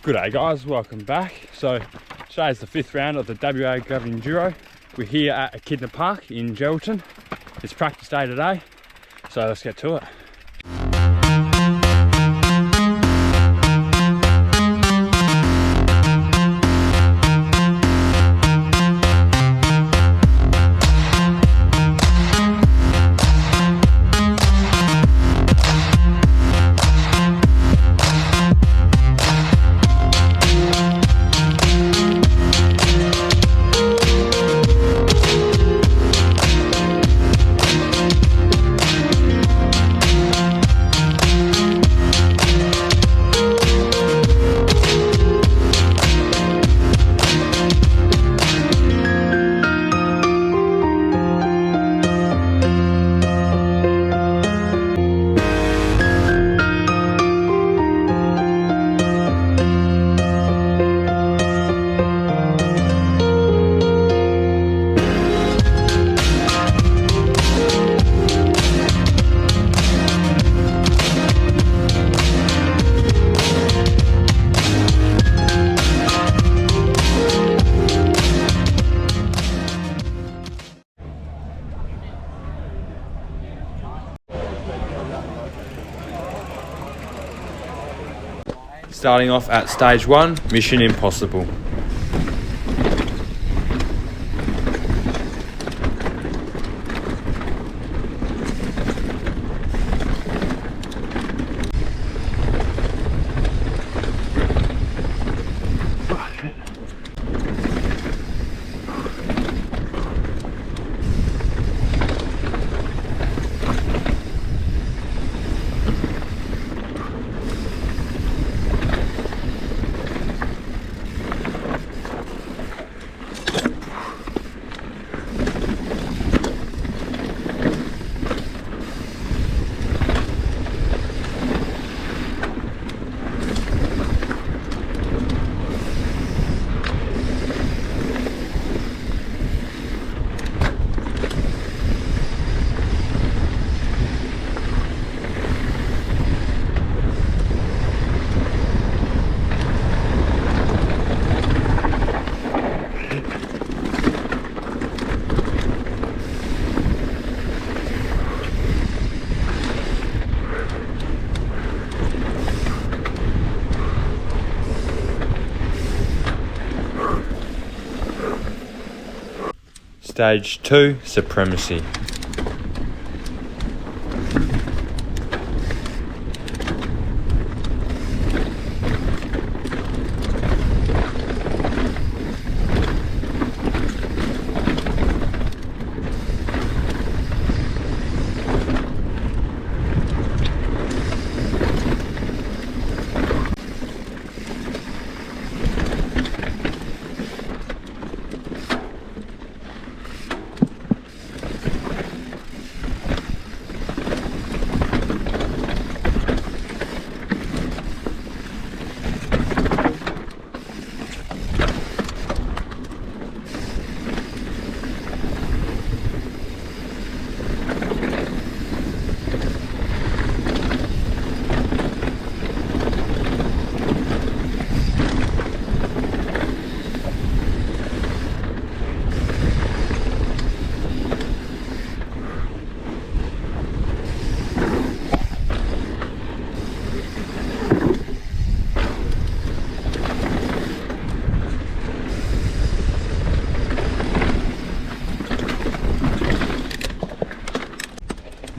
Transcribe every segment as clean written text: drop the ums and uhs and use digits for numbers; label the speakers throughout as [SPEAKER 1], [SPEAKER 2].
[SPEAKER 1] G'day guys, welcome back. So today's the 5th round of the WA Gravity Enduro. We're here at Kidner Park in Geraldton. It's practice day today, so let's get to it. Starting off at stage 1, Mission Impossible. Stage 2, Supremacy.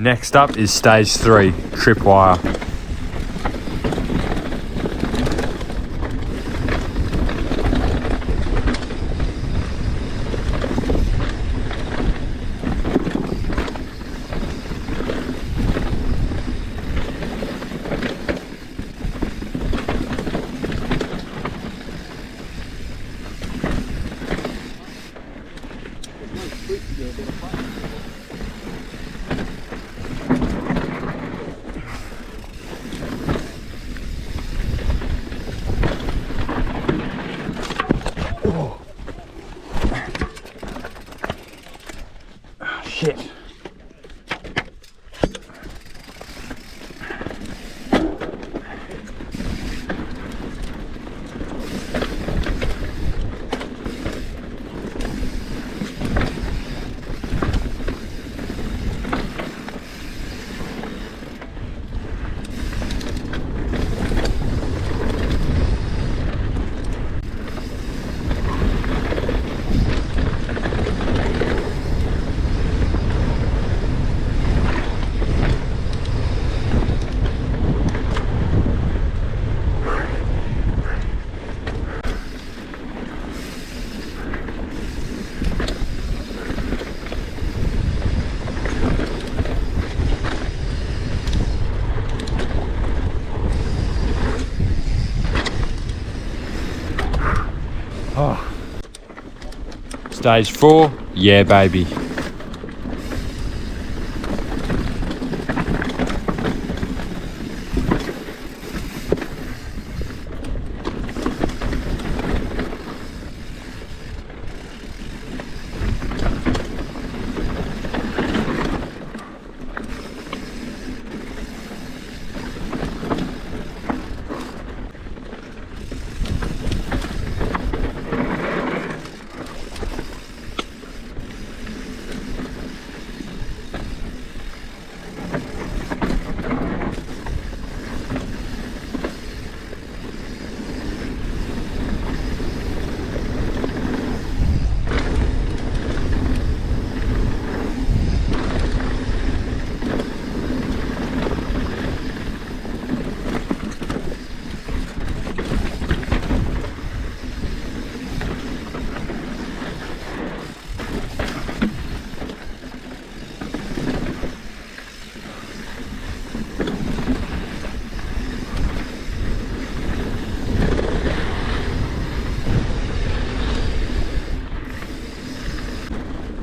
[SPEAKER 1] Next up is stage 3, Tripwire. Oh. Stage 4, yeah baby.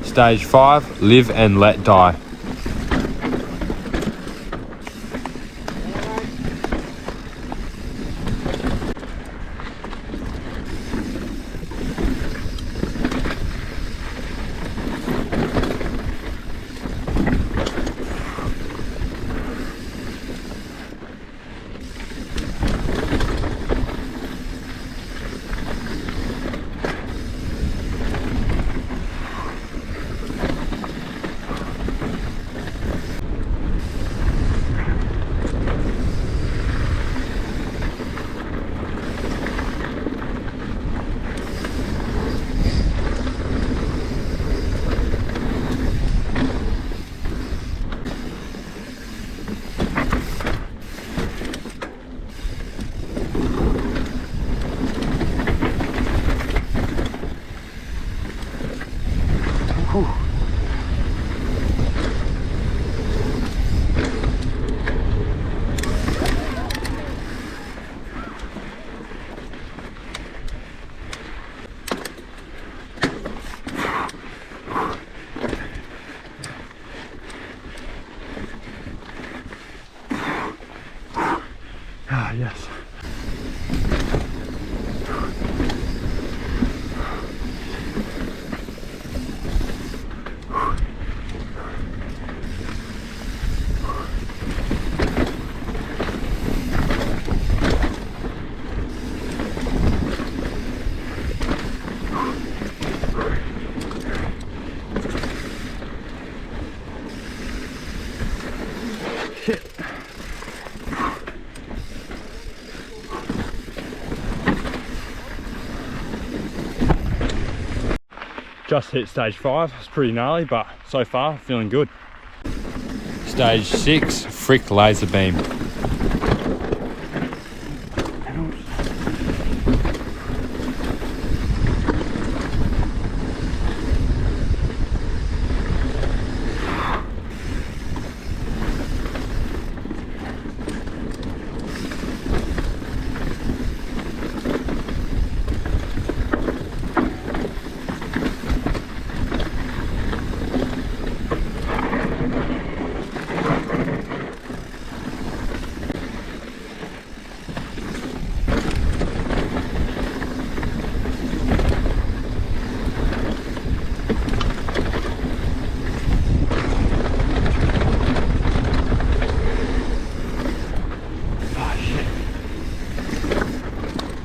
[SPEAKER 1] Stage 5, live and let die. Ah, yes. Shit. Just hit stage 5, it's pretty gnarly, but so far feeling good. Stage 6, frick laser beam.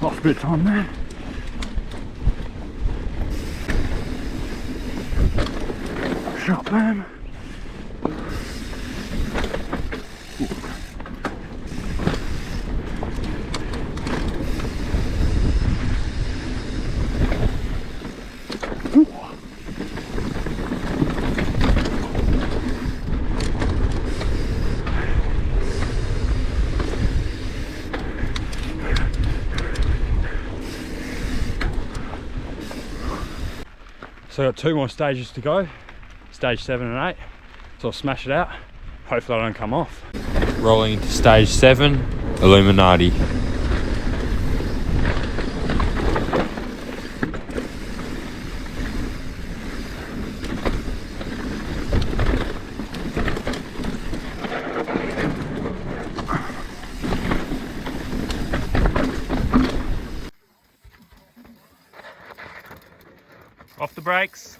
[SPEAKER 1] Lost a bit of time there. Shot them. So I've got 2 more stages to go, stage 7 and 8, so I'll smash it out, hopefully I don't come off. Rolling into stage 7, Illuminati. Off the brakes.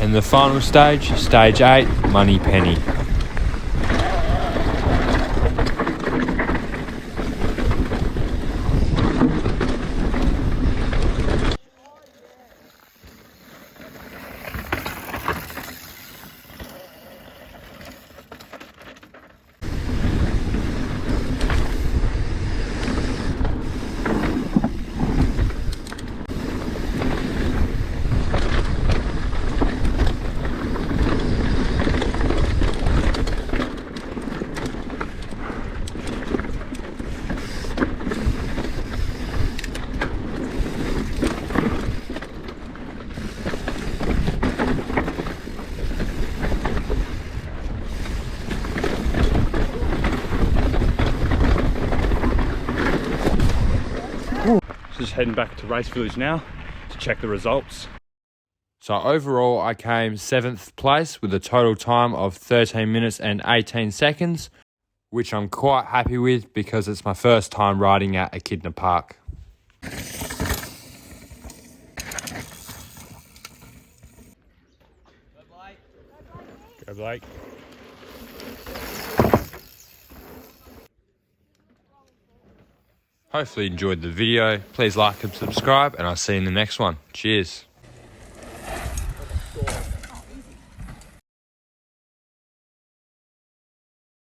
[SPEAKER 1] And the final stage, stage 8, Money Penny. Just heading back to Race Village now to check the results. So overall I came 7th place with a total time of 13 minutes and 18 seconds, which I'm quite happy with because it's my first time riding at a Kidner Park. Go Blake. Hopefully you enjoyed the video. Please like and subscribe, and I'll see you in the next one. Cheers.